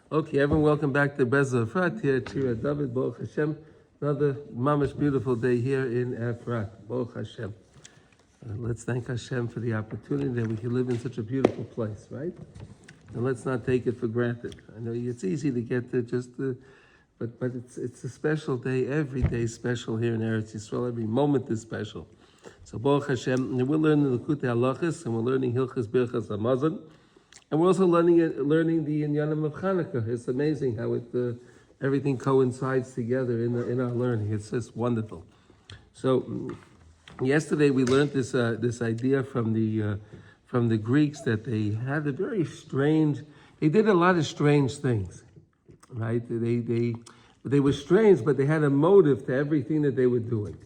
Okay, everyone, welcome back to Breslov Efrat here at Shira David, Baruch Hashem. Another mamish beautiful day here in Efrat, Baruch Hashem. Let's thank Hashem for the opportunity that we can live in such a beautiful place, right? And let's not take it for granted. I know it's easy to get to but it's a special day. Every day is special here in Eretz Yisrael. Every moment is special. So Baruch Hashem, and we're learning the Likutey Halachos, and we're learning Hilchos Birchas Hamazon. And we're also learning the Inyanim of Chanukah. It's amazing how everything coincides together in our learning. It's just wonderful. So yesterday we learned this idea from the Greeks that they had a very strange. They did a lot of strange things, right? They were strange, but they had a motive to everything that they were doing,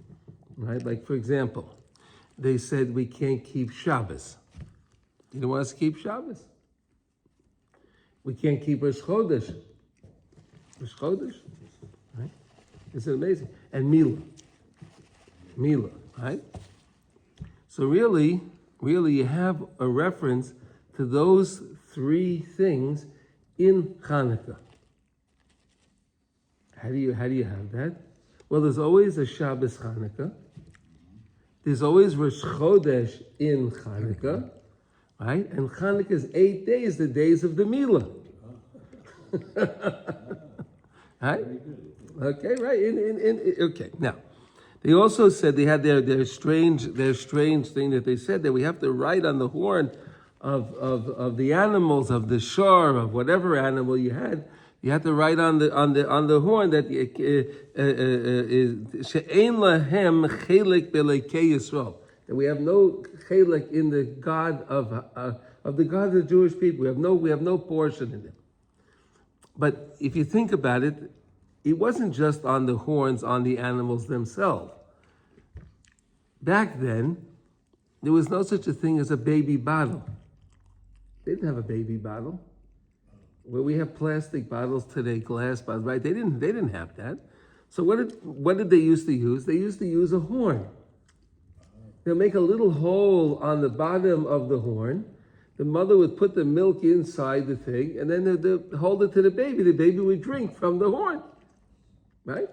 right? Like for example, they said we can't keep Shabbos. You don't want us to keep Shabbos. We can't keep Rosh Chodesh. Rosh Chodesh, right? Isn't it amazing? And Mila, right? So really, you have a reference to those three things in Chanukah. How do you have that? Well, there's always a Shabbos Chanukah. There's always Rosh Chodesh in Chanukah. Right? And Chanukah is 8 days, the days of the Milah. Right? Okay, right. Okay. Now, they also said they had their strange thing that they said that we have to write on the horn of the animals, of the shor, of whatever animal you had. You have to write on the horn that she'ein lahem chelik b'elokei Yisrael. That we have no chelik in the God of the God of the Jewish people. We have no portion in it. But if you think about it, it wasn't just on the horns on the animals themselves. Back then, there was no such a thing as a baby bottle. They didn't have a baby bottle. Where we have plastic bottles today, glass bottles, right? They didn't have that. So what did they used to use? They used to use a horn. They'll make a little hole on the bottom of the horn. The mother would put the milk inside the thing, and then they'd hold it to the baby. The baby would drink from the horn, right?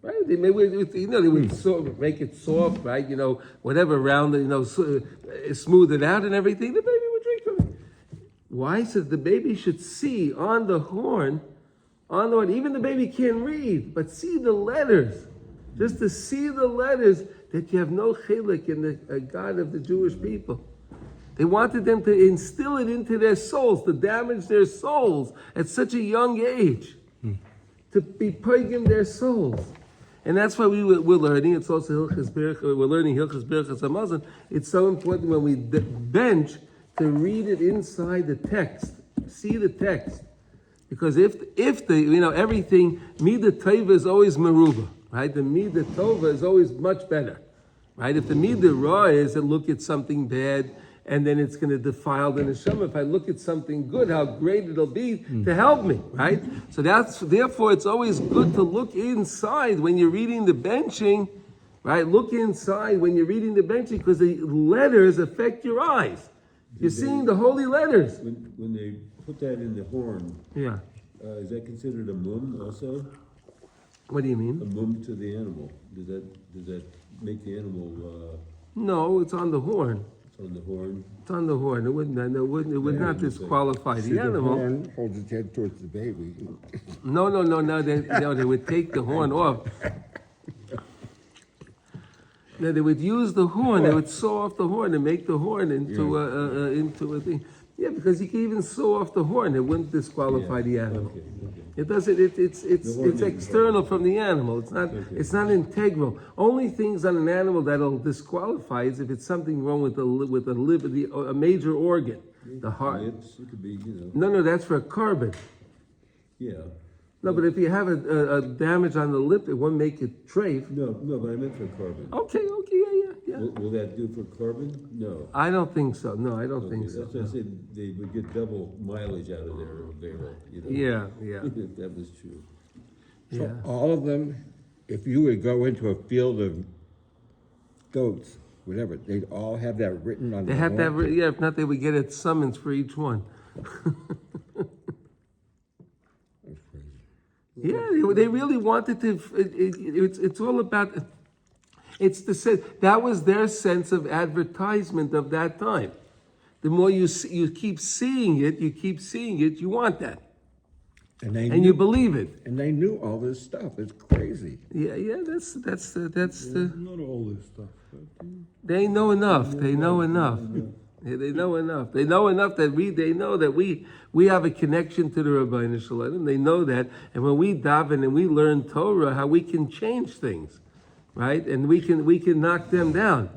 Right? They would make it soft, right? Whatever around it, smooth it out and everything. The baby would drink from it. Why? So the baby should see on the horn. Even the baby can't read, but see the letters. Just to see the letters that you have no chelik in the God of the Jewish people. They wanted them to instill it into their souls, to damage their souls at such a young age, to be purging their souls. And that's why we're learning. It's also we're learning Hilchos Birchas Hamazon. It's so important when we bench to read it inside the text, see the text, because if everything Midah Tova is always Meruba. Right, the Midah Tova is always much better, right? If the Midah Ra is to look at something bad and then it's going to defile the neshama, if I look at something good, how great it'll be to help me, right? So therefore it's always good to look inside when you're reading the Bentching, right? Look inside when you're reading the Bentching because the letters affect your eyes. You're seeing the holy letters. When they put that in the horn, yeah, is that considered a mum also? What do you mean? A mum to the animal. Does that make the animal? No, it's on the horn. It's on the horn. It's on the horn. It would not disqualify the animal. The horn holds its head towards the baby. No. They would take the horn off. No, they would use the horn. They would saw off the horn and make the horn into a thing. Yeah, because you can even saw off the horn. It wouldn't disqualify the animal. Okay. It doesn't. It's external from the animal. It's not. Okay. It's not integral. Only things on an animal that'll disqualify is if it's something wrong with the liver, a major organ, the heart. Lips, it could be, No, that's for a carbon. Yeah. No, but if you have a damage on the lip, it won't make it trafe. No, but I meant for carbon. Okay, yeah. Will that do for carbon? No. I don't think so. No, I don't think so. That's what I said. They would get double mileage out of their barrel. Yeah. If that was true. So all of them, if you would go into a field of goats, whatever, they'd all have that written on. They have that. If not, they would get a summons for each one. Yeah, they really wanted to. It's all about. It's the sense that was their sense of advertisement of that time. The more you keep seeing it, you want that, and you believe it. And they knew all this stuff. It's crazy. Yeah. That's the. Not all this stuff. They know enough. They know enough. Yeah, they know enough. They know enough that they know that we have a connection to the Rabbeinu Shalom. They know that, and when we daven and we learn Torah, how we can change things, right? And we can knock them down,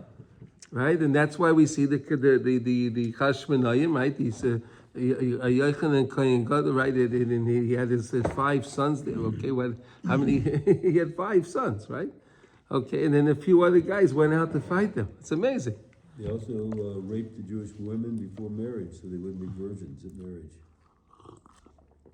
right? And that's why we see the Chashmonayim, right? He's Yochanan Kohen Gadol, right? And he had his 5 sons there. Okay, how many? He had 5 sons, right? Okay, and then a few other guys went out to fight them. It's amazing. They also raped the Jewish women before marriage, so they wouldn't be virgins at marriage.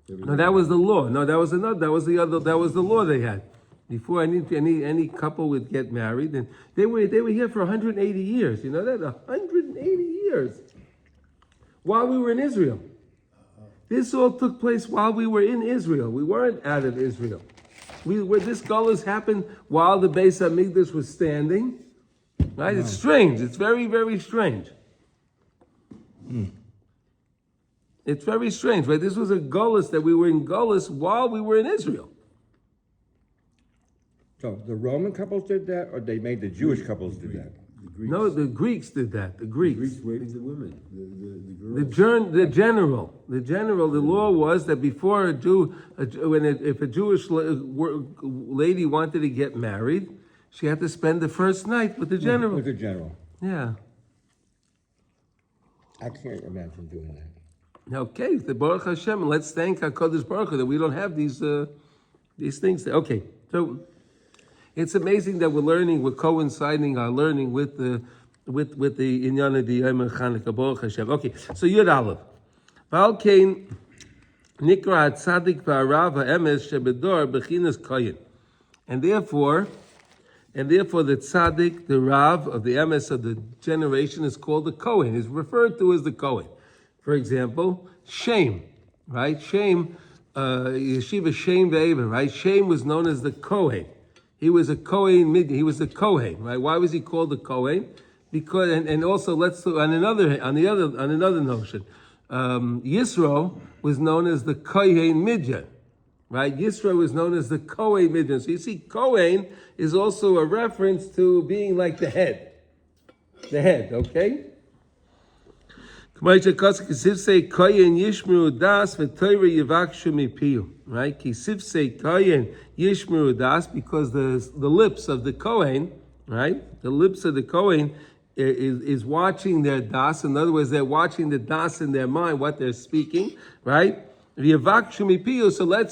No, that was the law. No, that was another. That was the other. That was the law they had. Before any couple would get married, and they were here for 180 years. You know that 180 years. While we were in Israel, this all took place while we were in Israel. We weren't out of Israel. This galus happened while the Beis Hamikdash was standing. Right? It's strange. It's very, very strange. It's very strange, right? This was a galus that we were in galus while we were in Israel. So the Roman couples did that, or they made the Jewish couples do that? The Greeks, No, the Greeks did that. The Greeks. Greeks raped the women, the girls. The law was that before a Jew, if a Jewish lady wanted to get married, she had to spend the first night with the general. With the general. Yeah. I can't imagine doing that. Okay, the Baruch Hashem, let's thank HaKadosh Baruch Hu that we don't have these things. Okay, so it's amazing that we're coinciding our learning with the Inyan of the Yom Chanukah, Baruch Hashem. Okay, so Yud Aleph. Val Kain Nikra Tzadik V'Arav Ha'emes Shebedor Bechinas Koyin. And therefore the tzaddik, the Rav of the emes of the generation is called the Kohen, is referred to as the Kohen. For example, Shem, right? Shem, Yeshiva Shem Ve'evan, right? Shem was known as the Kohen. He was a Kohen, he was a Kohen, right? Why was he called the Kohen? Because, and also let's on another notion, Yisro was known as the Kohen Midyan. Right? Yisro is known as the Kohen Midyan. So you see, Kohen is also a reference to being like the head. The head, okay? Right? Kisivsei Kohen Yishmeru Das, because the lips of the Kohen, right? The lips of the Kohen is watching their das. In other words, they're watching the das in their mind, what they're speaking, right? So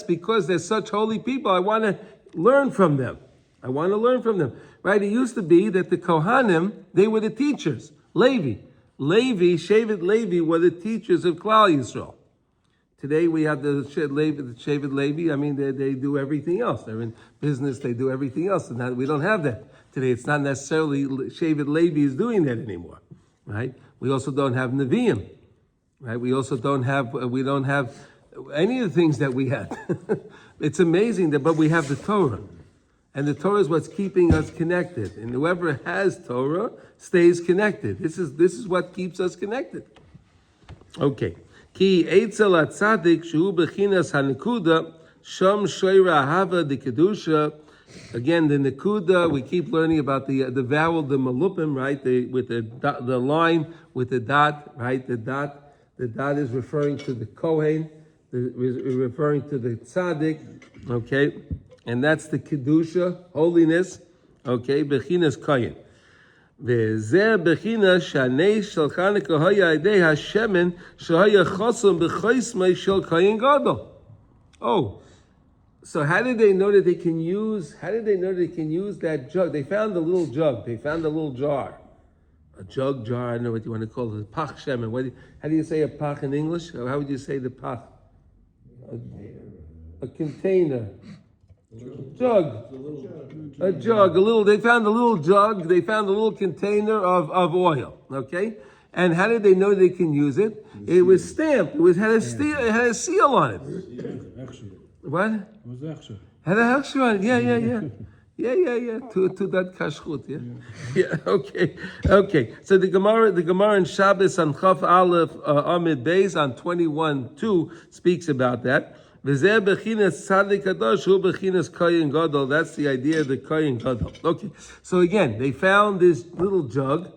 because they're such holy people, I want to learn from them. Right? It used to be that the Kohanim, they were the teachers. Shevet Levi were the teachers of Klal Yisrael. Today we have the Shevet Levi. I mean, they do everything else. They're in business. They do everything else. And we don't have that today. It's not necessarily Shevet Levi is doing that anymore. Right? We also don't have Nevi'im. Right? We also don't have any of the things that we had. It's amazing but we have the Torah. And the Torah is what's keeping us connected. And whoever has Torah stays connected. This is what keeps us connected. Okay. Ki eitzel atzadik shu bechinas hanekuda sham shoira hava de kedusha. Again, the nekuda, we keep learning about the vowel, the malupim, right? With the line, with the dot, right? The dot is referring to the Kohen. Referring to the tzaddik, okay, and that's the kedusha, holiness, okay, bechinas koyin. Ve'zeh bechinas shanei shel Chanukah haya idei hashemen shehaya chosam b'choismei shel koyin gadol. Oh, so how did they know that they can use that jug? They found a little jug. They found a little jar. A jug jar, I don't know what you want to call it, pach shemen. How do you say a pach in English? Or how would you say the pach? A container, jug, a jug, they found a little jug, they found a little container of oil, okay? And how did they know they can use it? It was stamped, it had a seal on it. What? It was Esther. Had a hechsher on it. Yeah. To that kashrut. Yeah. Okay. So the Gemara in Shabbos on Chaf Aleph Amid Beis on 21:2 speaks about that. V'zeh bechinas tzadik kadosh hu bechinas kohen gadol. That's the idea of the kohen gadol. Okay. So again, they found this little jug,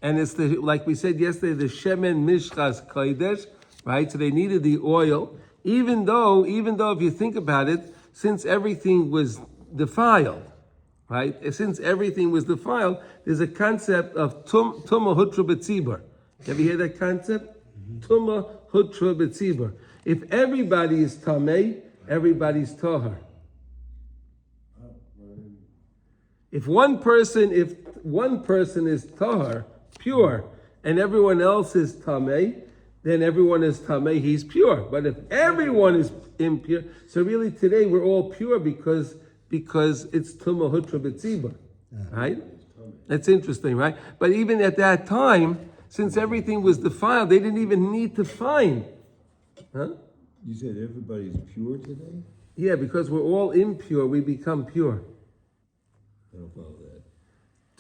and it's like we said yesterday, the shemen mishchas kodesh, right? So they needed the oil, even though if you think about it, since everything was defiled, right? Since everything was defiled, there's a concept of tumah hutra b'tzibur. Have you heard that concept? Tumah hutra b'tzibur. If everybody is tamei, everybody's tahar. If one person is tahar, pure, and everyone else is tamei, then everyone is tamei, he's pure. But if everyone is impure, so really today we're all pure because it's tumah hutra b'tzibur, right? That's interesting, right? But even at that time, since everything was defiled, they didn't even need to find. Huh? You said everybody's pure today? Yeah, because we're all impure, we become pure. I don't follow that.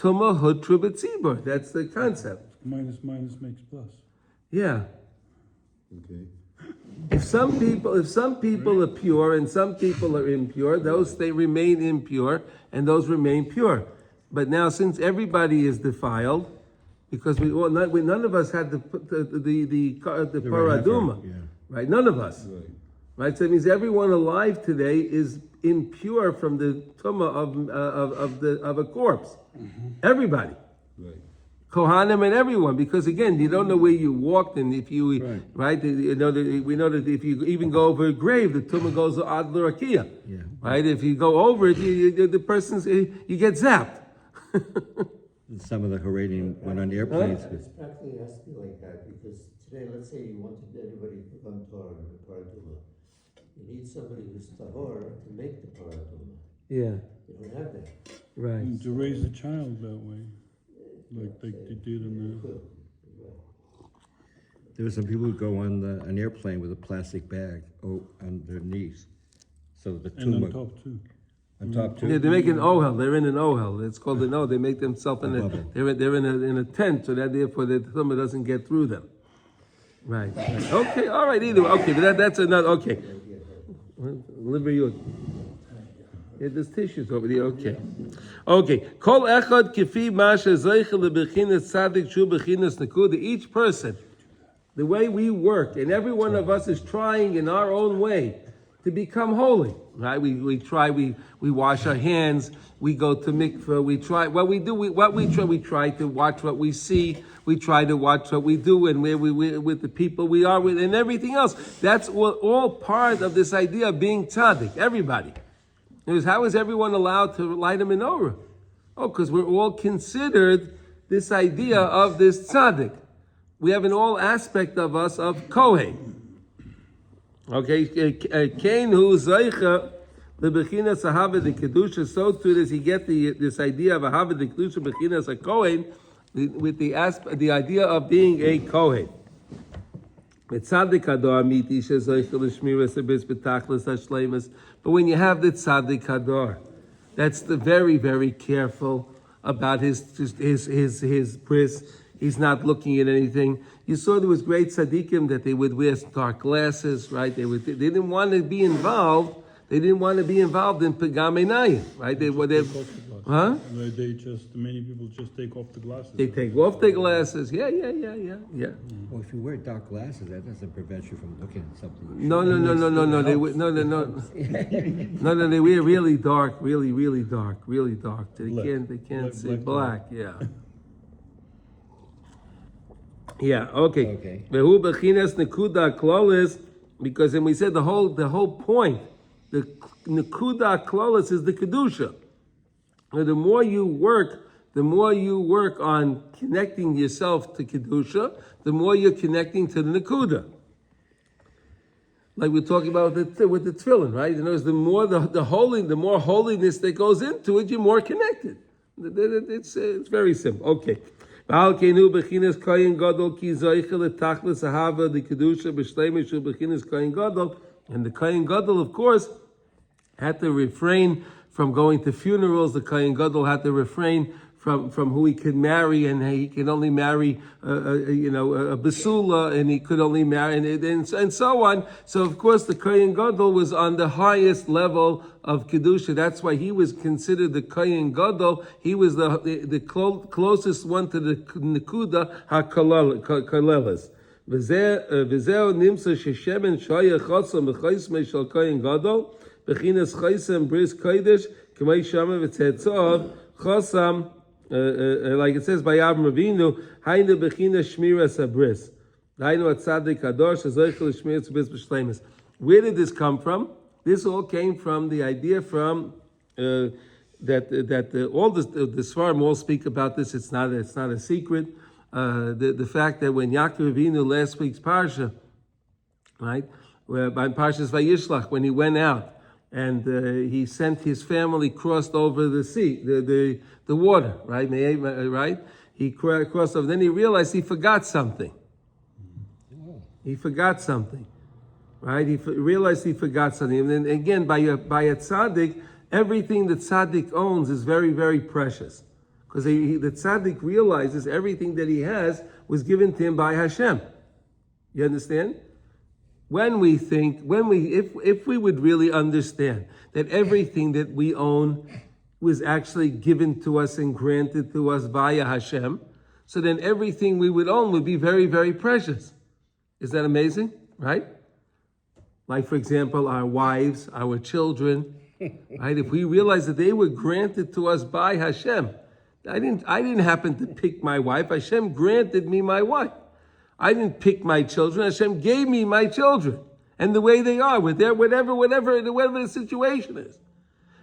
Tumah hutra b'tzibur. That's the concept. Minus makes plus. Yeah. Okay. If some people are pure and some people are impure, they remain impure and those remain pure. But now, since everybody is defiled, because none of us had the paraduma, right? None of us, right? So it means everyone alive today is impure from the tumah of a corpse. Everybody. Right. Kohanim and everyone, because again, you don't know where you walked, and if you right, we know that if you even go over a grave, the tumah goes ad l'rakia, right? If you go over it, the person's you get zapped. Some of the Haredian went on the airplanes. It's practically has to be like that because today, let's say you wanted everybody to become Torah and the paraduma. You need somebody who's tahor to make the paraduma. Yeah, You don't have that. right. And to raise a child that way, like they did in the... There were some people who go on an airplane with a plastic bag underneath, so the And on tumor top too. on top too. Yeah, they make an ohel. They're in an ohel. It's called an ohel. They make themselves in a. They're in a tent, so that therefore the tumah doesn't get through them. Right. Okay. All right. Either way. Okay, but that's another. Okay. Yeah, there's tissues over there. Okay. Okay. Kol echad kifi masha zeichel lebechinas tzadik shu bechinas nekuda. Each person, the way we work, and every one of us is trying in our own way to become holy. Right? We try. We wash our hands. We go to mikveh. We try. What we do. We try to watch what we see. We try to watch what we do and where we with the people we are with and everything else. That's all part of this idea of being tzaddik. Everybody. How is everyone allowed to light a menorah? Oh, because we're all considered this idea of this tzaddik. We have in all aspect of us of kohen. Okay, Cain who zeicha the bechinas ahava the kedusha. So too does he get this idea of ahava the kedusha bechinas a kohen with the idea of being a kohen. But when you have the tzaddik hador, that's the very, very careful about his bris. He's not looking at anything. You saw there was great tzaddikim that they would wear dark glasses, right? They didn't want to be involved. They didn't want to be involved in pegam einayim, right? Many people just take off the glasses. They take off their glasses. Yeah. Well, if you wear dark glasses, that doesn't prevent you from looking at something. No. They wear really dark, really dark. They can't see black. Yeah. Yeah. Okay. Vehu bechinas nekuda klolis, because then we said the whole point, the nekuda klolis is the kedusha. The more you work on connecting yourself to kedusha, the more you're connecting to the nekuda. Like we're talking about with the tefillin, right? The more the more holiness that goes into it, you're more connected. It's very simple. Okay. The kedusha b'shleimish bechinas kohen gadol And the Kohen Gadol, of course, had to refrain from going to funerals. The Kohen Gadol had to refrain from who he could marry, and he could only marry, a basula, and he could only marry, and so on. So, of course, the Kohen Gadol was on the highest level of kedusha. That's why he was considered the Kohen Gadol. He was the closest one to the nekuda hakalelas. V'zeo nimsa sheshemen shaya chotzam b'chaismei shel Kohen Gadol b'chinas chaisem bris kodesh k'may shama v'tzetzov chosam. Like it says by Avraham Avinu, Hainu bechina shmiras habris. Hainu atzadik kadosh azoichel shmiras habris b'shleimus. Where did this come from? This all came from the idea from that all the Sfarim all speak about this. It's not a secret. The fact that when Yaakov Avinu last week's parsha, right, by Parshas Vayishlach, when he went out and he sent his family crossed over the sea, the water, right? Right? He crossed over. Then he realized he forgot something. He forgot something, right? He realized he forgot something. And then again, by a tzaddik, everything that tzaddik owns is very, very precious, because the tzaddik realizes everything that he has was given to him by Hashem. You understand? If we would really understand that everything that we own was actually given to us and granted to us via Hashem, so then everything we would own would be very, very precious. Is that amazing? Right? Like, for example, our wives, our children, right? If we realize that they were granted to us by Hashem, I didn't happen to pick my wife. Hashem granted me my wife. I didn't pick my children. Hashem gave me my children, and the way they are, with their whatever the situation is.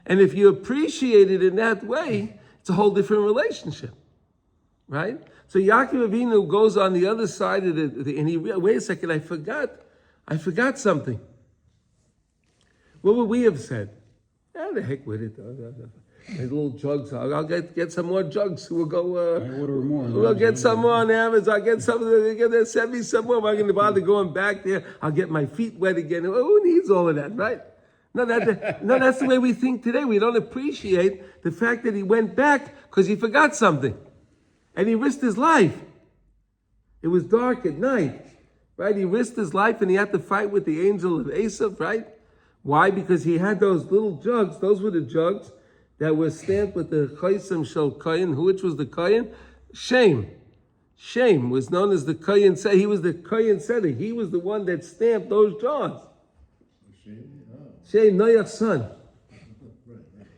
And if you appreciate it in that way, it's a whole different relationship, right? So Yaakov Avinu goes on the other side of and he wait a second, I forgot something. What would we have said? The heck with it. Little jugs. I'll get some more jugs. We'll go. Order more. We'll get some more on Amazon. I'll get some. They're gonna send me some more. I'm not going to bother going back there. I'll get my feet wet again. Who needs all of that, right? No, that's the way we think today. We don't appreciate the fact that he went back because he forgot something, and he risked his life. It was dark at night, right? He risked his life, and he had to fight with the angel of Esav, right? Why? Because he had those little jugs. Those were the jugs that was stamped with the Chaisem Shel Kohen. Which was the Kohen? Shem was known as the Kohen. He was the Kohen Setter. He was the one that stamped those jars. Shem, Noach's son.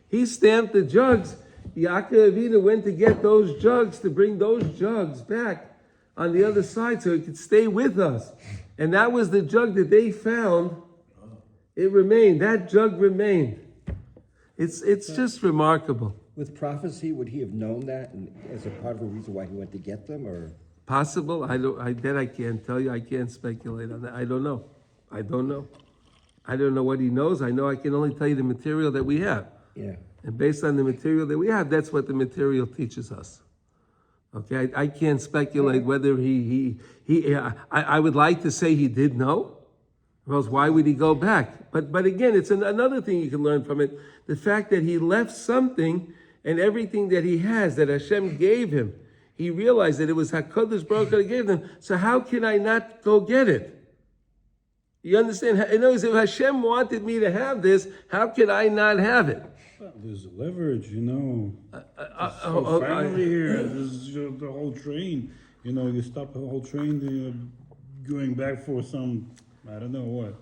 He stamped the jugs. Yaakov Avinu went to get those jugs, to bring those jugs back on the other side so it could stay with us. And that was the jug that they found. It remained. That jug remained. It's just remarkable. With prophecy, would he have known that, and as a part of the reason why he went to get them, or Possible? I can't tell you. I can't speculate on that. I don't know. I don't know what he knows. I know I can only tell you the material that we have. yeah? And based on the material that we have, that's what the material teaches us. Okay, I can't speculate whether I would like to say he did know, or else why would he go back? But again, it's another thing you can learn from it. The fact that he left something, and everything that he has, that Hashem gave him, he realized that it was HaKadosh Baruch Hu that gave them. So how can I not go get it? You understand? In other words, if Hashem wanted me to have this, how can I not have it? Well, there's leverage, family here. There's the whole train. You stop the whole train, going back for some, I don't know what,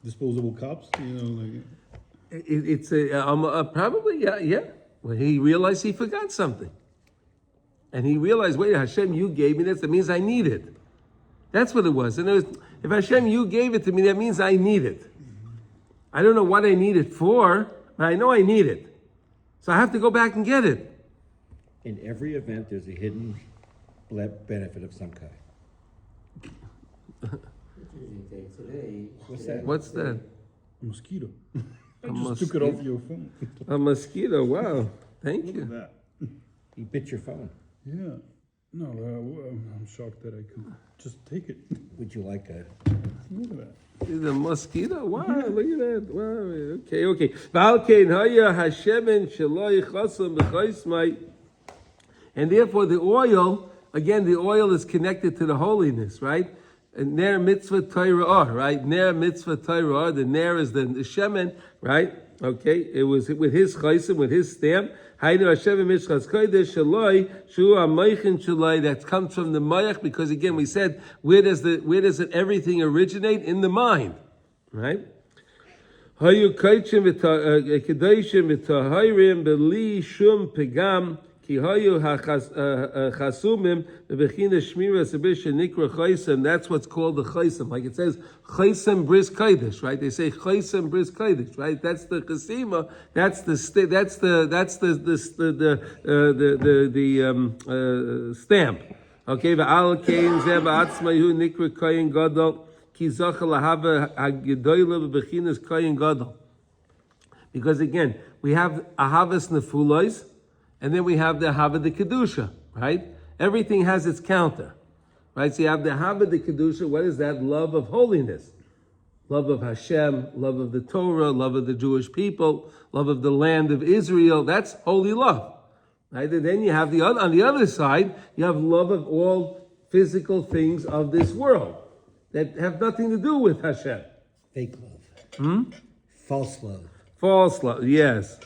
disposable cups. It's probably yeah. Well, he realized he forgot something, and he realized, wait, Hashem, you gave me this. That means I need it. That's what it was. And if Hashem, you gave it to me, that means I need it. I don't know what I need it for, but I know I need it. So I have to go back and get it. In every event, there's a hidden benefit of some kind. What's that? A mosquito. I A just took it off your phone. A mosquito. Wow. Thank you. That. He bit your phone. Yeah. No, I'm shocked that I could just take it. Would you like a? Look at that. The mosquito? Wow, look at that. Wow, okay. V'alkein haya hashemen sheloi chasam b'chaismai. And therefore the oil, again, the oil is connected to the holiness, right? And ner mitzvah Torah, right? Ner mitzvah Torah. The ner is the shemen, right? Okay, it was with his chaisim, with his stamp. Hainu Hashem mishchas kodesh shaloi shu amaychin shaloi. That comes from the mayach, because again we said where does it everything originate? In the mind, right? Hayu kaichim v'kedoshim v'tahirim b'li shum pegam. That's what's called the chaisim. Like it says, chaisim bris kodesh, right? They say chaisim bris kodesh, right? That's the chasima. That's the stamp. Okay, v'al kein zeh ba'atzmayu nikra koyin gadol ki zacha lahava hagedoyle b'bechinas koyin gadol. Because again, we have ahavas nefulos. And then we have the Hava de Kedusha, right? Everything has its counter, right? So you have the Hava de Kedusha. What is that? Love of holiness. Love of Hashem, love of the Torah, love of the Jewish people, love of the land of Israel. That's holy love, right? And then you have on the other side, you have love of all physical things of this world that have nothing to do with Hashem. Fake love. False love. False love, yes.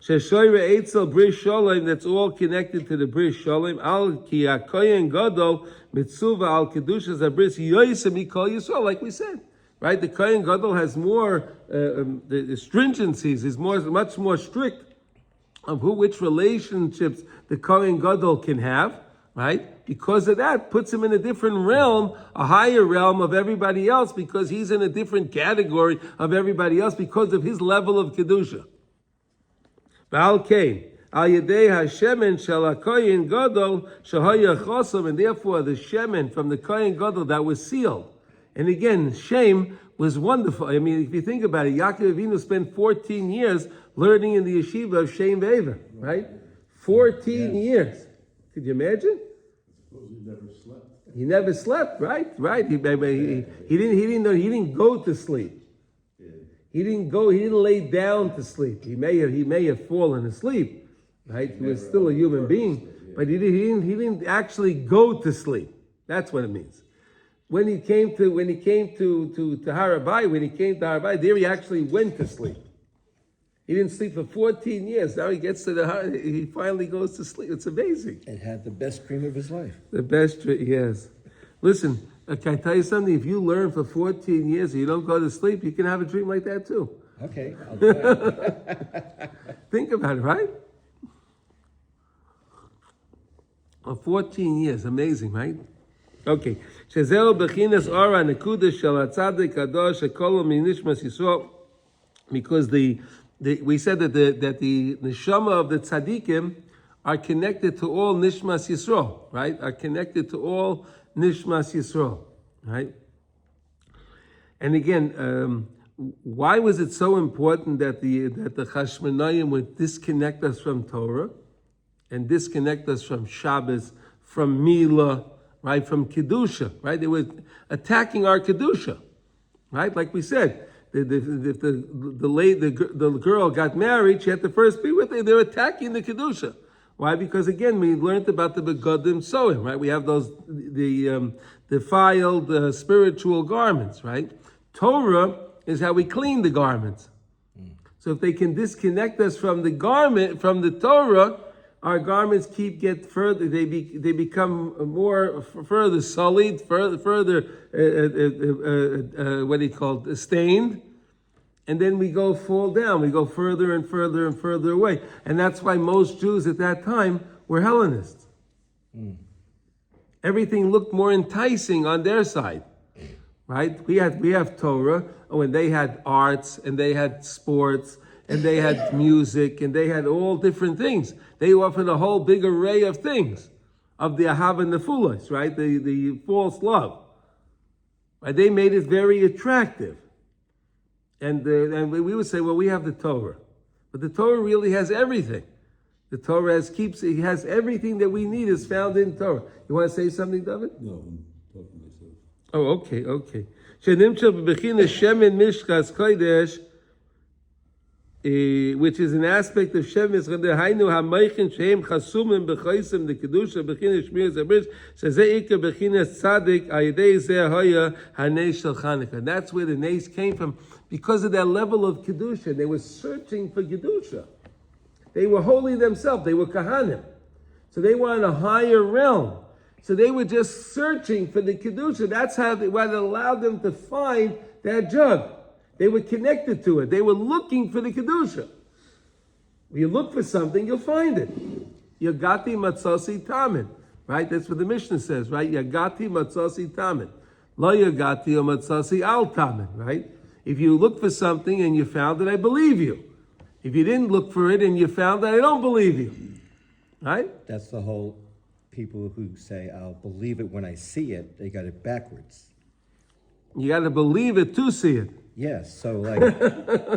Sheshoyre Eitzel Bris Sholem, that's all connected to the Bris Sholem. Al ki hakoyen gadol mitzuva al kedushas abris yoyisem mikol Yisrael, like we said, right? The kohen gadol has more the stringencies, is much more strict of which relationships the kohen gadol can have, right? Because of that, puts him in a different realm, a higher realm of everybody else, because he's in a different category of everybody else because of his level of kedusha. V'alkein al yedei hashemen shel hakoyin gadol shehaya chosam, and therefore the shemen from the koyin gadol that was sealed. And again, Shem was wonderful. I mean, if you think about it, Yaakov Avinu spent 14 years learning in the yeshiva of Shem Ve'ever, right? 14 years. Could you imagine? He never slept, right? Right. He didn't go to sleep. He didn't lay down to sleep. He may have fallen asleep, right? He was still a human being, but he didn't actually go to sleep. That's what it means. When he came to Harabai, there he actually went to sleep. He didn't sleep for 14 years. Now he gets to he finally goes to sleep. It's amazing. And had the best dream of his life. The best dream, yes. Listen, can I tell you something? If you learn for 14 years and you don't go to sleep, you can have a dream like that too. Okay, I'll try. Think about it, right? 14 years, amazing, right? Okay. Shezeo bechinas ora nekuda shel hatzadik kadosh shekolo minishmas Yisrael, because we said that the neshama of the tzaddikim are connected to all nishmas Yisrael, right? Are connected to all nishmas Yisrael, right? And again, why was it so important that the Chashmonayim would disconnect us from Torah and disconnect us from Shabbos, from Milah, right, from Kedusha, right? They were attacking our Kedusha, right? Like we said, if the girl got married, she had to first be with her. They're attacking the Kedusha. Why? Because again, we learned about the begodim soim, right? We have those defiled spiritual garments, right? Torah is how we clean the garments. So if they can disconnect us from the garment, from the Torah, our garments get further. They become further sullied, further what do you call it, stained, and then we fall down. We go further and further and further away, and that's why most Jews at that time were Hellenists. Everything looked more enticing on their side, right? We have Torah, and they had arts, and they had sports, and they had music, and they had all different things. They offered a whole big array of things, of the ahava nefulos, right? The false love. Right? They made it very attractive. And we would say, well, we have the Torah. But the Torah really has everything. The Torah he has everything that we need is found in Torah. You want to say something, David? No, I'm talking to myself. Oh, okay. Shenimshel b'bechinas shemen mishkas kodesh, which is an aspect of Shem Yisrael, hainu hameichin shehem chasumim b'choisim the kedusha b'chinas shmir zabrish, shezeh ikar b'chinas tzadik ayidei zeh hoya haneis shel Chanukah. That's where the nays came from, because of that level of kedusha. They were searching for kedusha. They were holy themselves. They were kahanim, so they were in a higher realm. So they were just searching for the kedusha. That's what allowed them to find that jug. They were connected to it. They were looking for the kedusha. When you look for something, you'll find it. Yagati matzasi tamin, right? That's what the Mishnah says, right? Yagati matzasi tamin, lo yagati o matzasi al tamin, right? If you look for something and you found it, I believe you. If you didn't look for it and you found it, I don't believe you, right? That's the whole people who say, I'll believe it when I see it, they got it backwards. You got to believe it to see it. Yes, so like,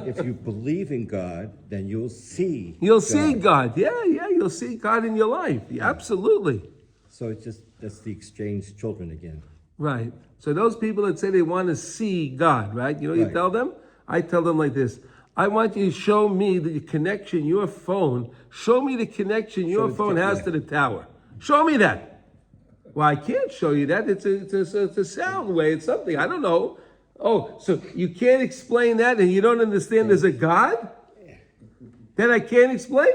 if you believe in God, then you'll see See God. Yeah, you'll see God in your life. Yeah, absolutely. So it's just, that's the exchange children again. Right. So those people that say they want to see God, right? You know what you Right. tell them? I tell them like this. I want you to show me the connection your phone, show me the connection your phone has to the tower. Show me that. Well, I can't show you that. It's a sound wave. It's something. I don't know. Oh, so you can't explain that and you don't understand there's a God? Then I can't explain?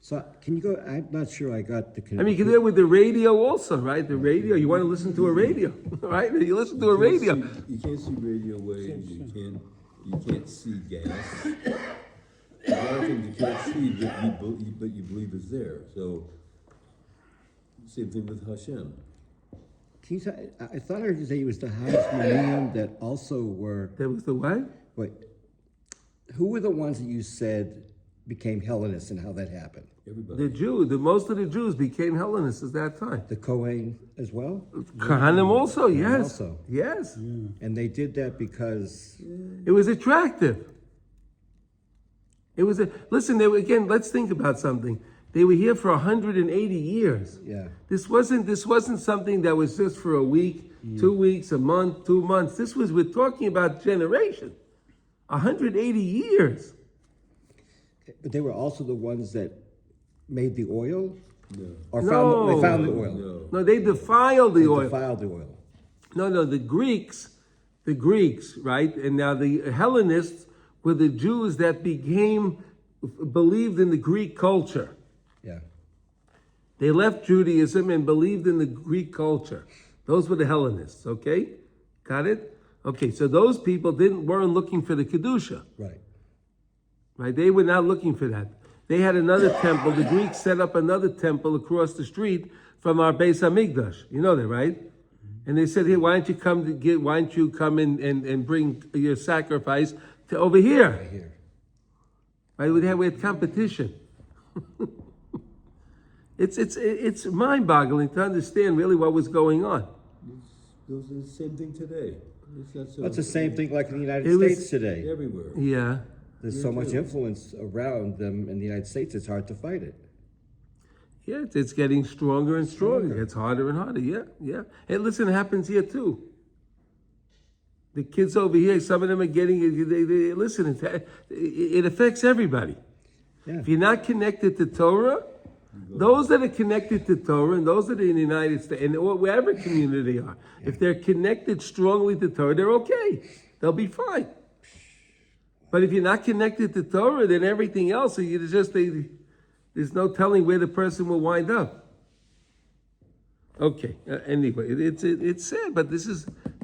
So can you go, I'm not sure I got the I mean, you can do it with the radio also, right? The radio, you want to listen to a radio, right? You listen to a radio. You can't see radio waves, you can't see gas. A lot of things you can't see, but you believe is there. So, same thing with Hashem. Can you I thought I heard you say it was the Hasmonean that also were, That was the what? wait, who were the ones that you said became Hellenists and how that happened? Everybody. Most of the Jews became Hellenists at that time. The Kohen as well? Kahanim also, yes. also. Yes. And they did that because, It was attractive. Listen, again, let's think about something. They were here for 180 years. yeah, This wasn't something that was just for a week, 2 weeks, a month, 2 months. We're talking about generation. 180 years. but they were also the ones that made the oil? No. Or No. they found the oil? No, they defiled the They oil. defiled the oil. No, the Greeks, right? And now the Hellenists were the Jews that believed in the Greek culture. Yeah. They left Judaism and believed in the Greek culture. Those were the Hellenists, okay? Got it? Okay, so those people weren't looking for the Kedusha, right? They were not looking for that. They had another temple. The Greeks set up another temple across the street from our Beis Hamikdash. You know that, right? And they said, "Hey, why don't you come and bring your sacrifice to over here?" Right here. Right? We had competition. It's mind-boggling to understand really what was going on. Those are the same thing today. It's not so. That's the same thing like in the United It was- States today. Everywhere. Yeah. There's so much influence around them in the United States, it's hard to fight it. Yeah, it's getting stronger and stronger. It's harder and harder. Yeah. Hey, listen, it happens here too. The kids over here, some of them are getting. Listen, it affects everybody. Yeah. If you're not connected to Torah, those that are connected to Torah and those that are in the United States and wherever community they are, if they're connected strongly to Torah, they're okay. They'll be fine. But if you're not connected to Torah, then everything else, there's no telling where the person will wind up. Okay. Anyway, it's sad, but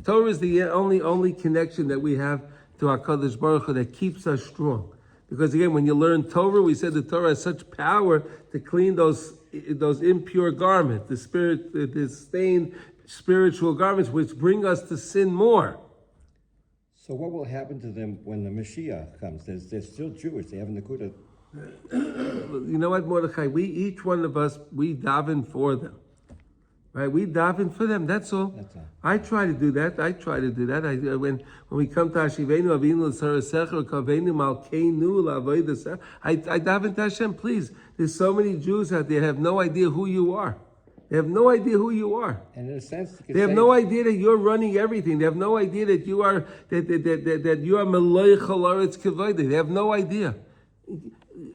Torah is the only connection that we have to our Kadosh Baruch Hu that keeps us strong. Because again, when you learn Torah, we said the Torah has such power to clean those impure garments, the stained spiritual garments, which bring us to sin more. So what will happen to them when the Mashiach comes? They're still Jewish. They have a Likutey. You know what, Mordechai? Each one of us, we daven for them. Right? We daven for them. That's all. That's all. I try to do that. When we come to Hashivenu Avinu L'Sarasecha Kavenu Malkeinu L'Avodah, I daven to Hashem. Please, there's so many Jews out there that have no idea who you are. They have no idea who you are. And in a sense, you could They have say- no idea that you're running everything. They have no idea that you are that you are Meloich Halaretz Kavod. They have no idea.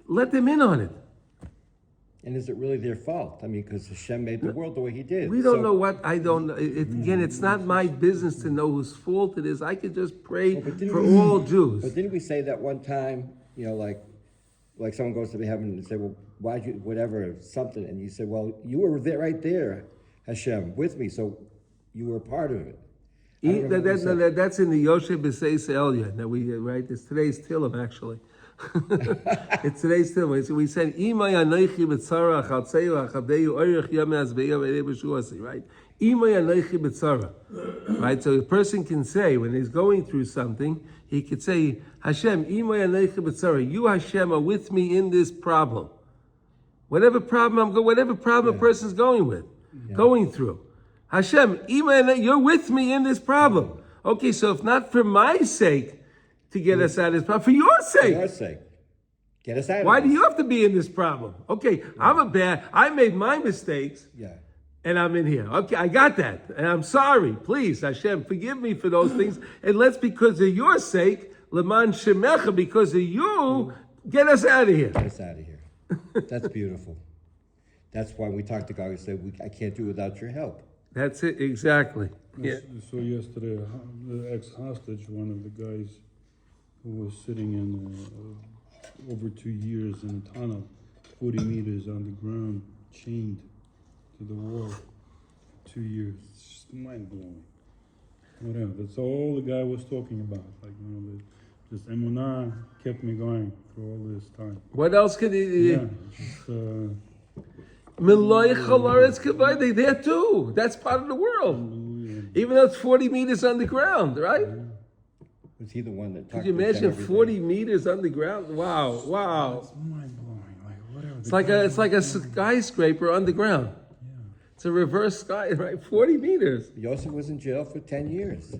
Let them in on it. And is it really their fault? I mean, because Hashem made the world the way He did. We don't So- know what I don't. Again, it's not my business to know whose fault it is. I could just pray But didn't for we- all Jews. But didn't we say that one time? You know, like someone goes to heaven and say, "Well, why'd you whatever something?" And you say, "Well, you were there, right there, Hashem, with me, so you were part of it." I don't remember what we said. That's in the Yoshe B'Seis Elyon that we right. It's today's Tillim actually. It's today's Tillim. So we said Imay Anoichi B'Tzara Chaltzeu Achabdeyu Orich Yom Azbeyu V'Edei B'Shuasi. Right. Imay Anoichi B'Tzara. Right. So a person can say when he's going through something, he could say Hashem Imay Anoichi B'Tzara. You Hashem are with me in this problem. Whatever problem a person's going through. Hashem, you're with me in this problem. Okay, so if not for my sake to get us out of this problem, for your For sake, your sake, get us out of why do this. you have to be in this problem? Okay, I made my mistakes Yeah. and I'm in here. Okay, I got that. And I'm sorry. Please, Hashem, forgive me for those things. And let's, because of your sake, Leman Shemecha, because of you, get us out of here. Get us out of here. That's beautiful. That's why we talk to God and say, I can't do it without your help. That's it, exactly. Yeah. So yesterday, the ex-hostage, one of the guys who was sitting in over 2 years in a tunnel, 40 meters on the ground, chained to the wall, 2 years. It's just mind-blowing. Whatever, that's all the guy was talking about. Like, just emunah kept me going for all this time. What else could he... Yeah, just... Meloich Halaretz Kavod, they're there too. That's part of the world. Even though it's 40 meters underground, right? Was he the one that Could talked you to Hashem imagine every day? 40 meters underground? Wow. It's mind-blowing, like whatever. It's like a skyscraper underground. It's a reverse sky, right? 40 meters. Yosef was in jail for 10 years.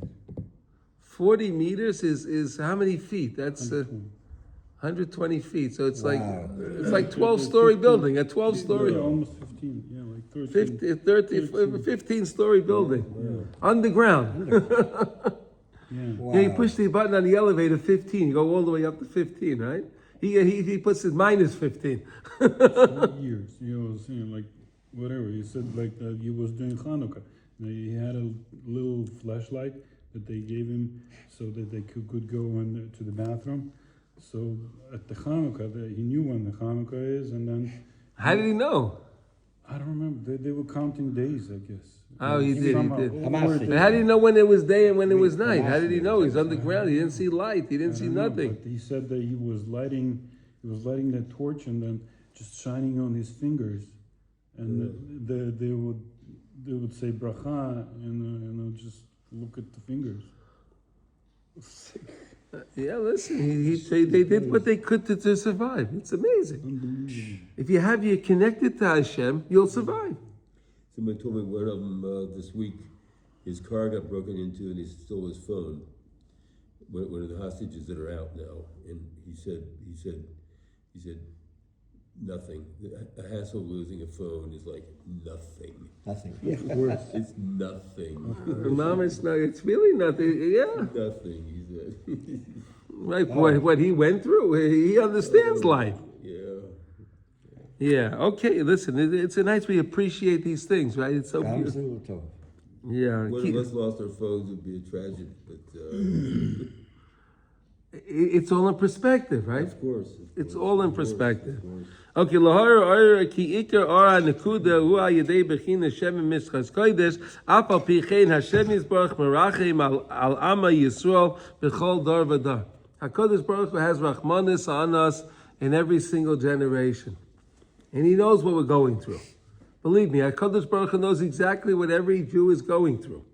40 meters is how many feet? That's 120 feet. So it's Wow. like 12-story building, a 12-story. Yeah, almost 15, yeah, like 13. 15-story building. Underground. Yeah. Wow. Yeah, you push the button on the elevator, 15. You go all the way up to 15, right? He puts it minus 15. 4 years, you know what I'm saying? Like, whatever. He said, like, he was doing Chanukah. He had a little flashlight that they gave him so that they could go to the bathroom. So at the Chanukah, he knew when the Chanukah is, and then... How did he know? I don't remember. They were counting days, I guess. Oh, he did. Hamas. But how did he know when it was day and when it was night? How did he know? He's underground. He didn't see light. He didn't see nothing. But he said that he was lighting that torch and then just shining on his fingers, and they would say bracha and just look at the fingers. Yeah, listen, they did what they could to survive. It's amazing. Unbelievable. If you're connected to Hashem, you'll survive. Somebody told me one of them this week, his car got broken into and he stole his phone. One of the hostages that are out now, and he said, nothing. A hassle of losing a phone is like nothing. Nothing. It's nothing. Mom, it's really nothing. Yeah, Nothing, he said. right. What he went through, he understands life. Yeah. Yeah. Okay. Listen, it's a nice we appreciate these things, right? It's so Gam beautiful. Zilutov. Yeah. One of us lost our phones would be a tragedy, but It's all in perspective, right? of course. It's all in perspective. Of course. Okay, lahar or ki ikar ora nekuda hu ayedei bechin Hashem mischas kodesh apal pichein Hashem yisbarach merachim al ama Yisrael b'chol dar v'dar. HaKadosh Baruch Hu has rachmanis on us in every single generation, and He knows what we're going through. Believe me, HaKadosh Baruch Hu knows exactly what every Jew is going through.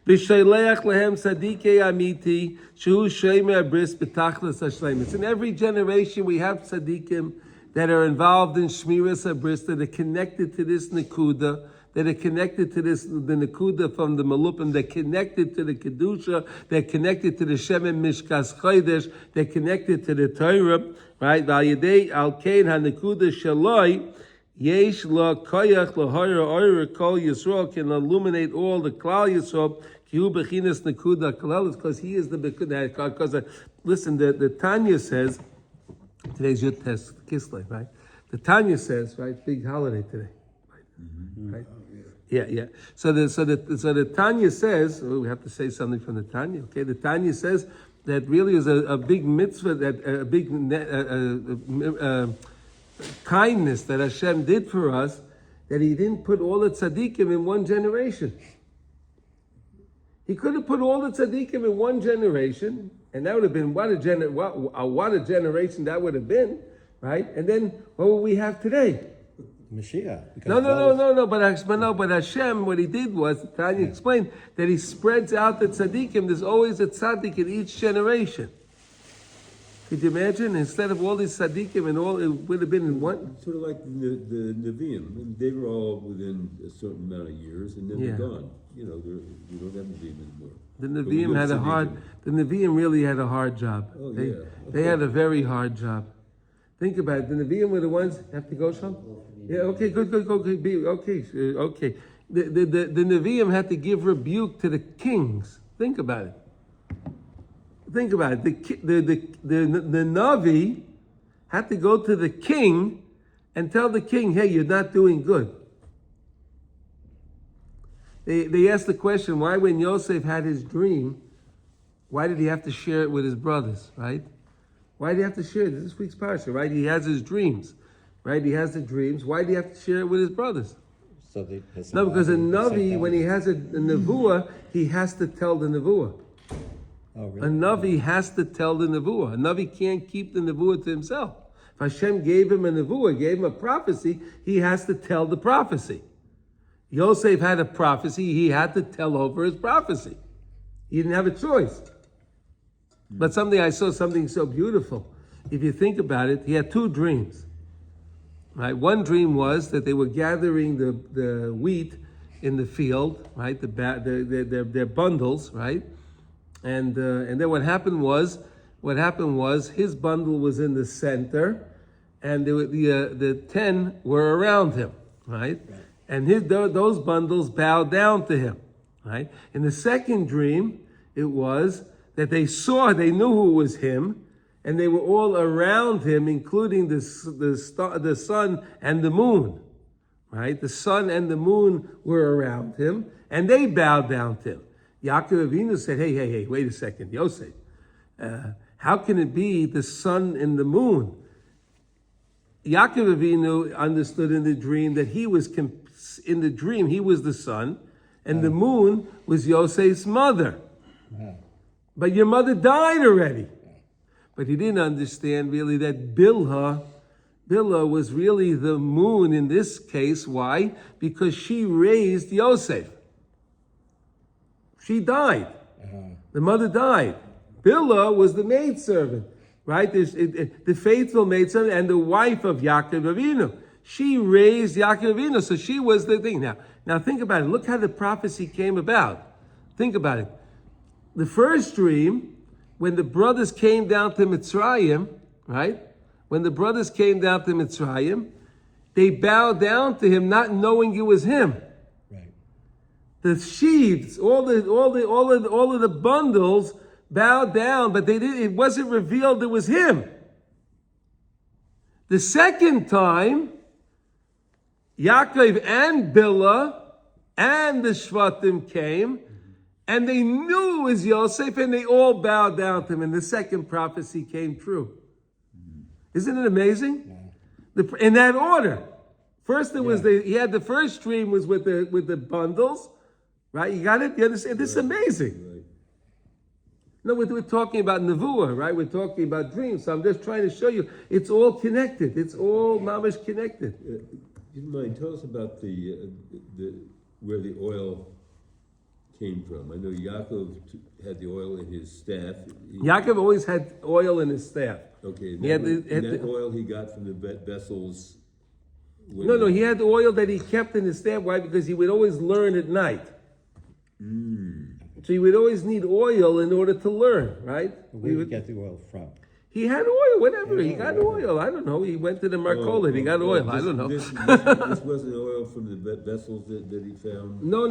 V'sheileach lehem tzadikei amiti shehu Sheleimah bris b'tachlis hashleim. It's in every generation we have tzadikim that are involved in Shmiras HaBris, that are connected to this Nakuda, that are connected to this, the Nakuda from the Malupim, they're connected to the Kedusha, they're connected to the Shemen Mishkas Chodesh, they're connected to the Torah, right? V'al al kein ha-Nakuda shaloi, yesh la koyach lahara oira kol Yisrael, can illuminate all the Klal Yisrael, ki hu bechinas Nakuda kalalis, because he is the Nakuda. Because listen, the Tanya says, today's Yud Tes Kislev, right? The Tanya says, right, big holiday today, right? Yeah. So the Tanya says, we have to say something from the Tanya. Okay, the Tanya says that really is a big mitzvah, that a big kindness that Hashem did for us, that He didn't put all the tzaddikim in one generation. He could have put all the tzaddikim in one generation, and that would have been what a generation that would have been, right? And then what would we have today? Mashiach. No. But Hashem, what He did was, Tanya explained that He spreads out the tzaddikim. There's always a tzaddik in each generation. Could you imagine? Instead of all these tzaddikim and all, it would have been in one. Sort of like the Nevi'im. And they were all within a certain amount of years, and then they're gone. You know, we don't have Nevi'im anymore. The Nevi'im had a hard. The Nevi'im really had a hard job. Oh, They had a very hard job. Think about it. The Nevi'im were the ones have to go some. Yeah. Okay. Good. Okay. The Nevi'im had to give rebuke to the kings. Think about it. The Navi had to go to the king and tell the king, hey, you're not doing good. They asked the question, why when Yosef had his dream, why did he have to share it with his brothers, right? Why did he have to share it? This week's parsha, right? He has his dreams, right? He has the dreams. Why did he have to share it with his brothers? So No, because a Navi, when he has a Nevuah, he has to tell the Nevuah. Oh, A really? Navi has to tell the Nevuah. A Navi can't keep the Nevuah to himself. If Hashem gave him a Nevuah, gave him a prophecy, he has to tell the prophecy. Yosef had a prophecy, he had to tell over his prophecy. He didn't have a choice. But I saw something so beautiful. If you think about it, he had two dreams. Right? One dream was that they were gathering the wheat in the field, right? Their bundles, right? And then what happened was his bundle was in the center, and the 10 were around him, right? And those bundles bowed down to him, right? In the second dream, it was that they knew who was him, and they were all around him, including the sun and the moon, right? The sun and the moon were around him, and they bowed down to him. Yaakov Avinu said, hey, wait a second, Yosef. How can it be the sun and the moon? Yaakov Avinu understood in the dream that he was the sun, and the moon was Yosef's mother. But your mother died already. But he didn't understand really that Bilhah was really the moon in this case. Why? Because she raised Yosef. She died. The mother died. Bilhah was the maidservant, right? The faithful maidservant and the wife of Yaakov Avinu. She raised Yaakov Avinu, so she was the thing. Now think about it. Look how the prophecy came about. Think about it. The first dream, when the brothers came down to Mitzrayim, right? When the brothers came down to Mitzrayim, they bowed down to him, not knowing it was him. Right. The sheaves, all of the bundles bowed down, but it wasn't revealed it was him. The second time, Yaakov and Bilhah and the Shvatim came, and they knew it was Yosef, and they all bowed down to him, and the second prophecy came true. Isn't it amazing? In that order. First, he had the first dream was with the bundles, right? You got it? You understand? This is amazing. Right. No, we're talking about Nevuah, right? We're talking about dreams. So I'm just trying to show you, it's all connected. It's all mamish connected. You mind, tell us about where the oil came from. I know Yaakov had the oil in his staff. Yaakov always had oil in his staff. Okay, He had that oil he got from the vessels No, he had oil that he kept in his staff. Why? Because he would always learn at night. So he would always need oil in order to learn, right? Where did he get the oil from? He had oil, whatever. He got oil. I don't know. He went to the Marcolet. He got oil. I don't know. This wasn't oil from the vessels that he found? No.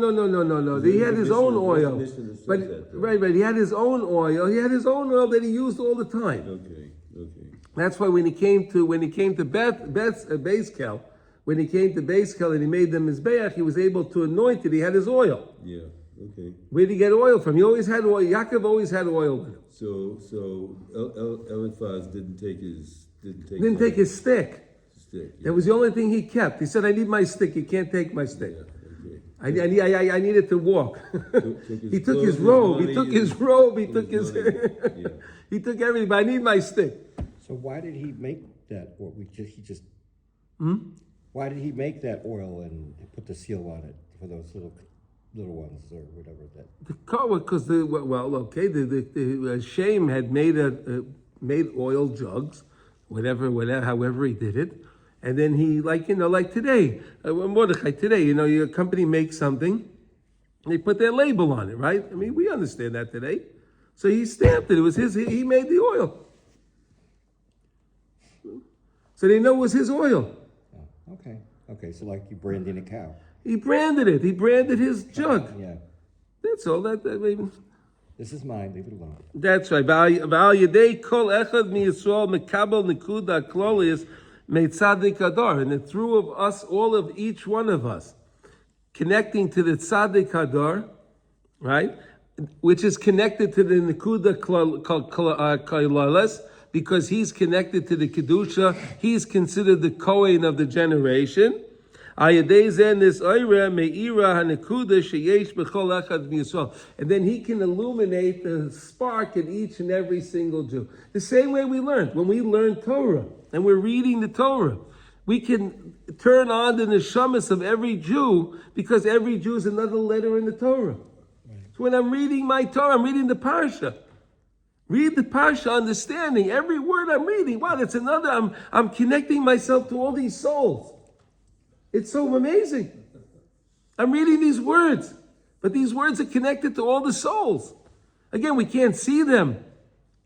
He had his own oil. But right. He had his own oil. He had his own oil that he used all the time. Okay. That's why when he came to Beiskel, when he came to Beiskel and he made them Mizbeach, he was able to anoint it. He had his oil. Yeah, okay. Where did he get oil from? He always had oil. Yaakov always had oil with him. So Eliphaz didn't take his stick. Stick. Yeah. That was the only thing he kept. He said, "I need my stick. You can't take my stick. Okay. I needed to walk." He took his robe. He took his robe. He took his. He took everything. But I need my stick. So why did he make that? Or why did he make that oil and put the seal on it for those little ones or whatever that? Because the Shem had made oil jugs, whatever, however he did it, and then he like today, Mordechai today, your company makes something, they put their label on it, right? I mean, we understand that today. So he stamped it. It was his. He made the oil. So they know it was his oil. Oh, okay. So like you branding a cow. He branded it. He branded his jug. Yeah. That's all. This is mine. Leave it alone. That's right. V'al yedei kol echad miYisrael mekabel nekuda klolis meitzadik hadar, and through of us, all of each one of us, connecting to the tzadik hadar, right, which is connected to the nekuda klolis, because he's connected to the kedusha. He's considered the Kohen of the generation. And then he can illuminate the spark in each and every single Jew. The same way we learned. When we learn Torah and we're reading the Torah, we can turn on the neshamas of every Jew, because every Jew is another letter in the Torah. So when I'm reading my Torah, I'm reading the Parsha. Read the Parsha, understanding every word I'm reading. Wow, that's another. I'm connecting myself to all these souls. It's so amazing. I'm reading these words, but these words are connected to all the souls. Again, we can't see them,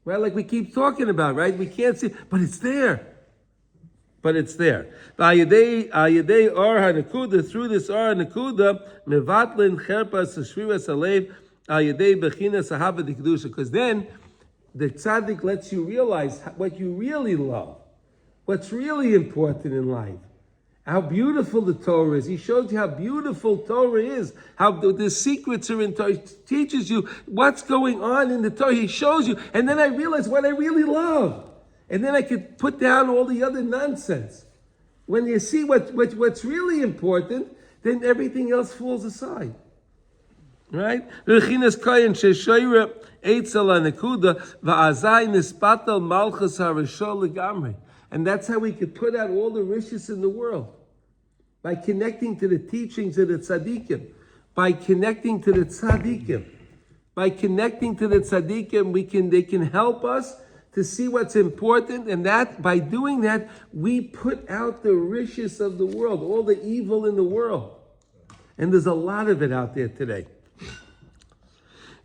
right? Like we keep talking about, right? We can't see, but it's there. Through this Ar HaNekuda, mevatlin cherpas shviras alev ayedei bechinas ahava d'kedusha. Because then the tzaddik lets you realize what you really love, what's really important in life, how beautiful the Torah is. He shows you how beautiful Torah is, how the secrets are in Torah. He teaches you what's going on in the Torah. He shows you, and then I realize what I really love. And then I could put down all the other nonsense. When you see what's really important, then everything else falls aside. Right? And that's how we could put out all the riches in the world. By connecting to the teachings of the tzaddikim. By connecting to the tzaddikim. By connecting to the tzaddikim, they can help us to see what's important, and that by doing that, we put out the riches of the world, all the evil in the world. And there's a lot of it out there today.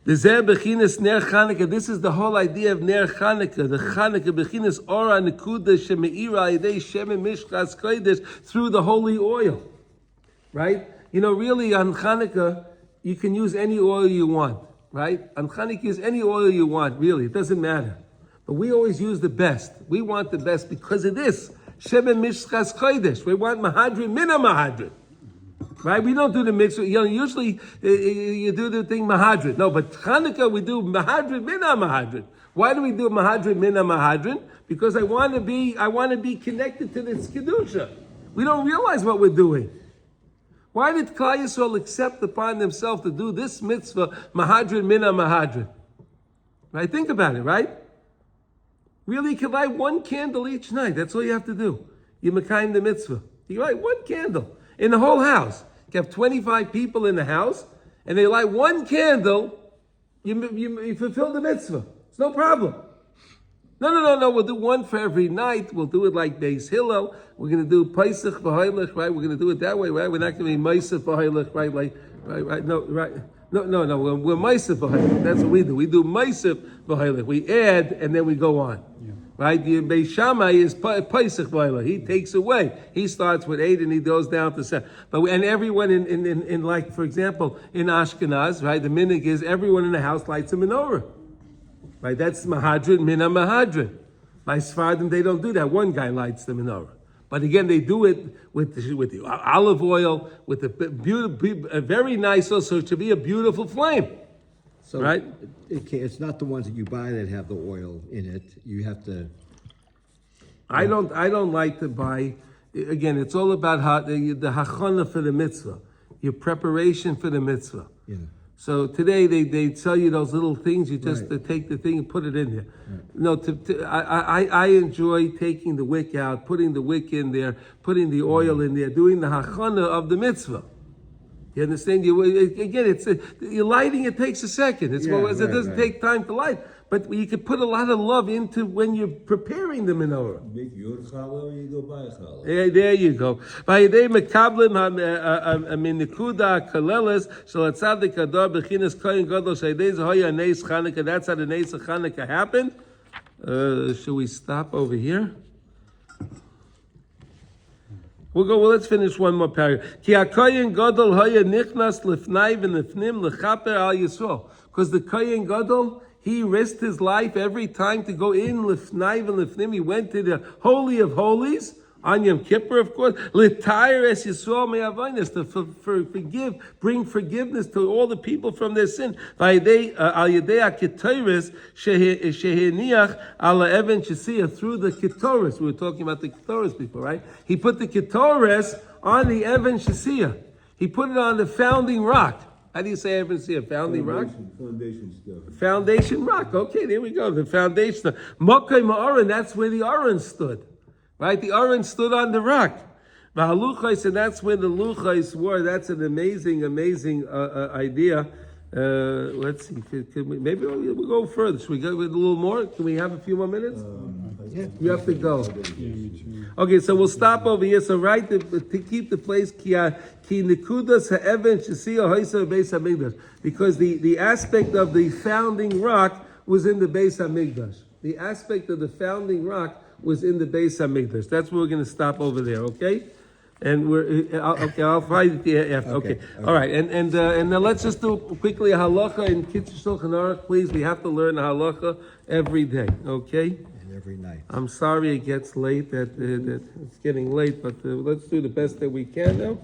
This is the whole idea of Ner Chanukah. The Chanukah, Bechinas Ora Nekuda Shemeira Yedei Shemen Mishkas Kodesh, through the holy oil. Right? Really on Chanukah, you can use any oil you want. Right? On Chanukah, use any oil you want, really. It doesn't matter. But we always use the best. We want the best because of this. Shemen Mishkas Kodesh. We want Mahadrin Mina Mahadrin. Right? We don't do the mitzvah. Usually you do the thing Mahadrin. No, but Chanukah we do Mahadrin Mina Mahadrin. Why do we do Mahadrin Mina Mahadrin? Because I want to be connected to this kedusha. We don't realize what we're doing. Why did Klal Yisrael accept upon themselves to do this mitzvah Mahadrin Mina Mahadrin? Right? Think about it. Right? Really, you can light one candle each night. That's all you have to do. You mekayim the mitzvah. You light one candle in the whole house. You have 25 people in the house, and they light one candle. You fulfill the mitzvah. It's no problem. No. We'll do one for every night. We'll do it like Beis Hillel. We're going to do Pesach v'Hoylech, right? We're going to do it that way, right? We're not going to be Meisef v'Hoylech, right? Right. No. We're Meisef v'Hoylech. That's what we do. We do Meisef v'Hoylech. We add and then we go on. Yeah. Right? The Beis Shammai is Pesach v'Hoylech. He takes away. He starts with 8 and he goes down to 7. And everyone in like, for example, in Ashkenaz, right? The minhag is everyone in the house lights a menorah. Right, that's Mahadrin, Mina Mahadrin. By Sfardim, they don't do that. One guy lights the menorah. But again, they do it with the olive oil, with the very nice also to be a beautiful flame. So right? It's not the ones that you buy that have the oil in it. You have to. I don't like to buy. Again, it's all about the hachana for the mitzvah, your preparation for the mitzvah. Yeah. So today they tell you those little things. You just Right. take the thing and put it in there. Right. No, I enjoy taking the wick out, putting the wick in there, putting the oil in there, doing the hachana of the mitzvah. You understand? You're lighting. It takes a second. It doesn't take time to light. But you can put a lot of love into when you're preparing the menorah. Make your challah, or you go buy a challah. Yeah, there you go. Vayidei mekablim minikuda kaleles shalatzadik ador bechinas kohen gadol shaydei zahoya neis Chanukah. That's how the neis of Chanukah happened. Should we stop over here? We'll go. Well, let's finish one more paragraph. Ki hakohen gadol hoya nichnas lifnai v'nifnim lechaper al Yisrael. Because the kohen gadol, he risked his life every time to go in lifnai v'lifnim. He went to the Holy of Holies on Yom Kippur, of course. L'tayr es Yisrael me'avonos, to bring forgiveness to all the people from their sin. V'ayidei al yedei haketoros sheheniach al ha'even shesiyah, through the ketoros. We were talking about the ketoros before, right? He put the ketoros on the even shesiyah. He put it on the founding rock. How do you say even shesiyah? Founding rock? Foundation stuff. Foundation rock. Okay, there we go. The foundation. Mokai ma'aron, that's where the Aron stood. Right? The Aron stood on the rock. V'haluchos, and that's where the luchos were. That's an amazing idea. Let's see. Maybe we'll go further. Should we go with a little more? Can we have a few more minutes? You have to go. Okay, so we'll stop over here. So to keep the place, ki nikudas ha'even shesiyah hoisa beis hamikdash, because the aspect of the founding rock was in the Beis Hamikdash. The aspect of the founding rock was in the Beis Hamikdash. That's where we're going to stop over there. Okay. And I'll find it after. Okay. All right. And then let's just do quickly a halacha in Kitzur Shulchan Aruch, please. We have to learn a halacha every day. Okay. And every night. I'm sorry it gets late. That it's getting late, but let's do the best that we can now.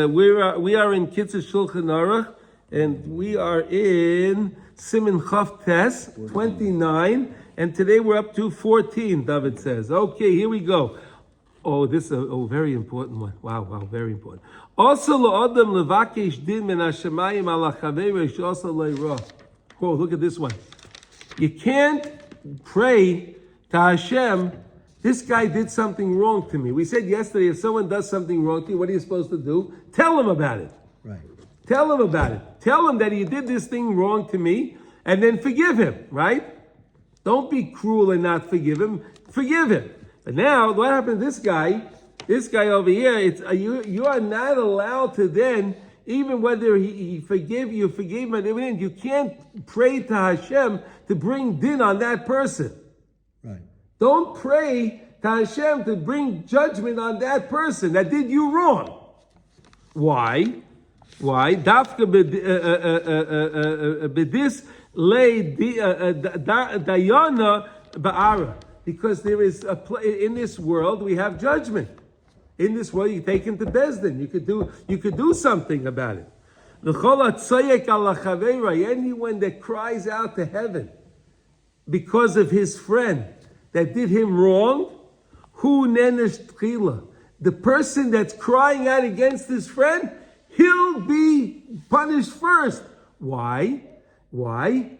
We are in Kitzur Shulchan Aruch, and we are in Siman Chav Tes 29, and today we're up to 14. David says, "Okay, here we go." Oh, this is a very important one. Wow, very important. Also, lo'adam levakesh din min hashemayim ala chaveiro she'asa lo yirah. Quote, look at this one. You can't pray to Hashem, this guy did something wrong to me. We said yesterday, if someone does something wrong to you, what are you supposed to do? Tell him about it. Right. Tell him about it. Tell him that he did this thing wrong to me, and then forgive him, right? Don't be cruel and not forgive him. Forgive him. But now, what happened to this guy? This guy over here, you are not allowed to then, even whether he forgive you, forgave him, you can't pray to Hashem to bring din on that person. Right. Don't pray to Hashem to bring judgment on that person that did you wrong. Why? Dafka bedis lay dayana ba'ara. Because there is in this world we have judgment. In this world you take him to Bezdin. You could do something about it. Anyone that cries out to heaven because of his friend that did him wrong, the person that's crying out against his friend, he'll be punished first. Why?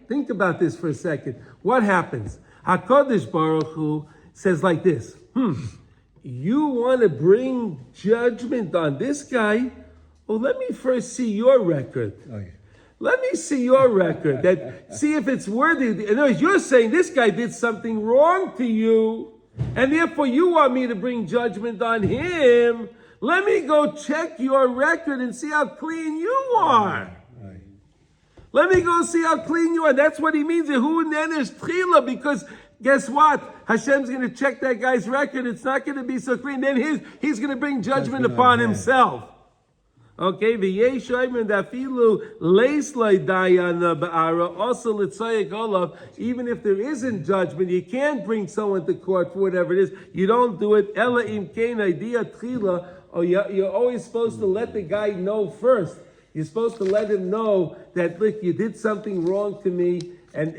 Think about this for a second. What happens? HaKadosh Baruch Hu says like this, you want to bring judgment on this guy? Well, let me first see your record. Oh, yeah. Let me see your record. See if it's worthy. In other words, you're saying this guy did something wrong to you, and therefore you want me to bring judgment on him. Let me go check your record and see how clean you are. Let me go see how clean you are. That's what he means. Because guess what? Hashem's going to check that guy's record. It's not going to be so clean. Then he's going to bring judgment upon himself. Okay, also even if there isn't judgment, you can't bring someone to court for whatever it is. You don't do it. You're always supposed to let the guy know first. You're supposed to let him know that, look, you did something wrong to me, and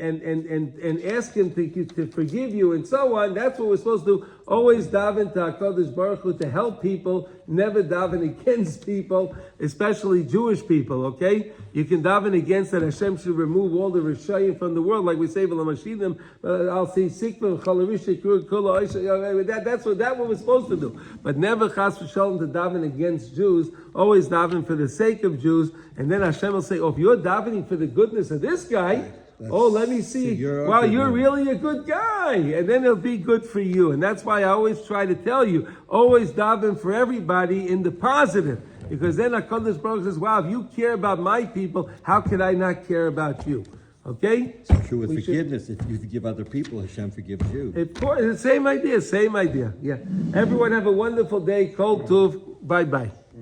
ask him to forgive you and so on. That's what we're supposed to do. Always daven to HaKadosh Baruch Hu to help people, never daven against people, especially Jewish people, okay? You can daven against that Hashem should remove all the Rishayim from the world, like we say, I'll say, that's what we're supposed to do. But never chas v'shalom to daven against Jews, always daven for the sake of Jews, and then Hashem will say, oh, if you're davening for the goodness of this guy, let me see. Wow, you're really a good guy. And then it'll be good for you. And that's why I always try to tell you, always daven for everybody in the positive. Because then HaKadosh Baruch Hu says, wow, if you care about my people, how could I not care about you? Okay? So true with forgiveness. If you forgive other people, Hashem forgives you. Of course, the same idea. Yeah. Everyone have a wonderful day. Kol Tuv. Bye-bye.